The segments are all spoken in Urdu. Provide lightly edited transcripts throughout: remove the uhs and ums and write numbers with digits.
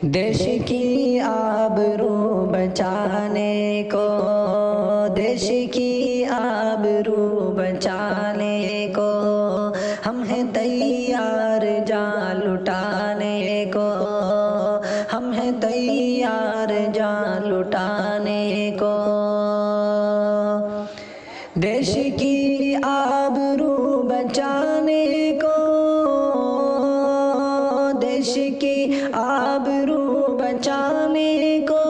دیش کی آبرو بچانے کو، دیش کی آبرو بچانے کو، ہم ہیں تیار جان لٹانے کو، ہم ہیں تیار جان لٹانے کو۔ دیش کی آبرو بچانے کو، دیش کی آبرو بچانے کو،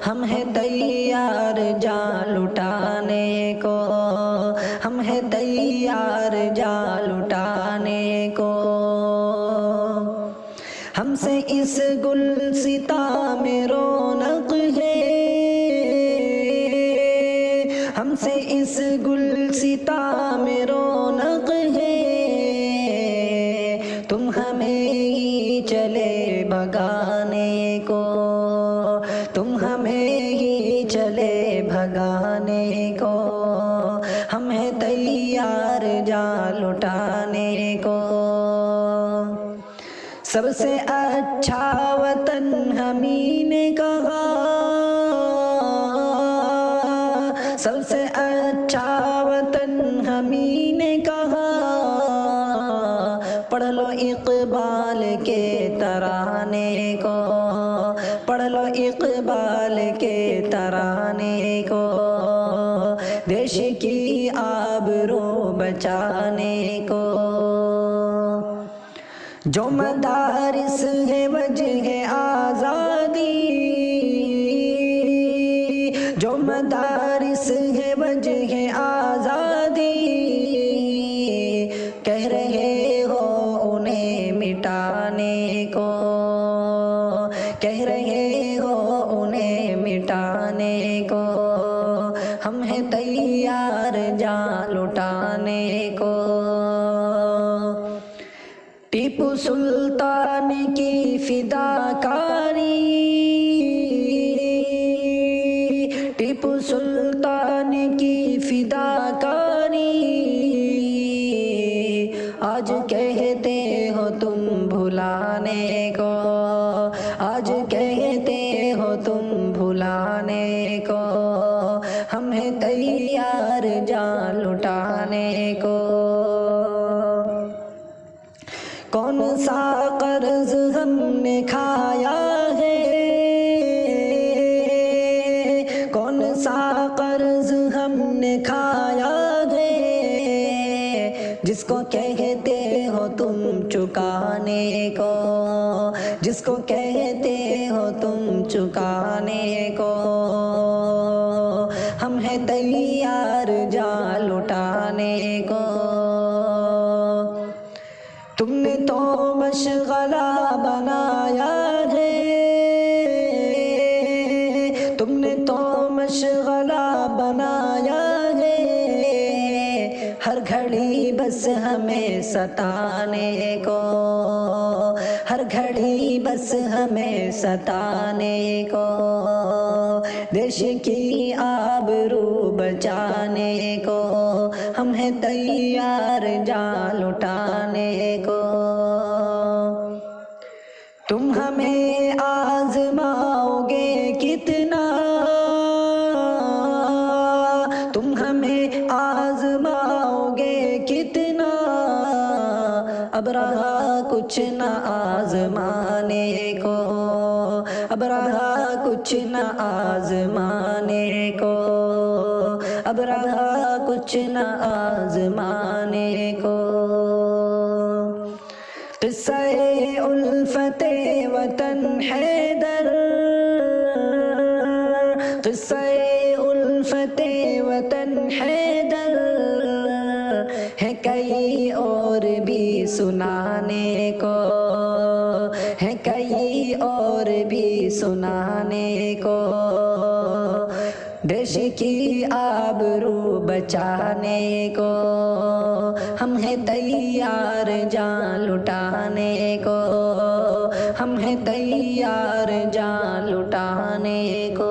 ہم ہیں تیار جان لٹانے کو، ہم ہیں تیار جان لٹانے کو۔ ہم سے اس گلستاں میں رونق ہے، ہم سے اس گلستاں میں رونق ہے، تم ہمیں ہی چلے بھگانے کو، تم ہمیں ہی چلے بھگانے کو، ہم ہیں تیار جان لٹانے کو۔ سب سے اچھا وطن ہمیں نے کہا، سب سے اچھا وطن ہمیں نے کہا، پڑھ لو اقبال کے ترانے کو، پڑھ لو اقبال کے ترانے کو، دیش کی آبرو بچانے کو۔ جو مدارس ہے وجہ آزادی، جو مدارس ہے وجہ آزادی، کہہ رہے ہو انہیں مٹانے کو، کہہ رہے ہو انہیں مٹانے کو، ہم ہیں تیار جان لٹانے کو۔ ٹیپو سلطان کی فداکاری، ٹیپو سلطان کی فداکاری، آج کہتے ہو تم بھلانے کو، آج کہتے ہو تم بھلانے کو، ہم ہیں تیار جان لٹانے کو۔ کون سا قرض ہم نے کھایا ہے، کون سا قرض ہم نے کھایا ہے، جس کو کہتے ہو تم چکانے کو، جس کو کہتے ہو تم چکانے کو، ہم ہیں تیار جان لٹانے کو۔ تم نے تو مشغلہ بنایا ہے، تم نے تو مشغلہ بنایا ہے، ہر گھڑی بس ہمیں ستانے کو، ہر گھڑی بس ہمیں ستانے کو، دیش کی آبرو بچانے کو، ہم ہیں تیار جان لٹانے کو۔ تم ہمیں آزماؤ گے کتنا، تم ہمیں آزماؤ گے کتنا، اب رہا کچھ نہ آزمانے کو، اب رہا کچھ نہ آزمانے کو، اب رہا کچھ نہ آزمانے کو۔ قصہ الفت وطن حیدر، قصہ الفت وطن حیدر، ہے کئی اور بھی سنانے کو، ہے کئی اور بھی سنانے کو، دیش کی آبرو بچانے کو، ہم ہیں تیار جان لٹانے کو، ہم ہیں تیار جان لٹانے کو۔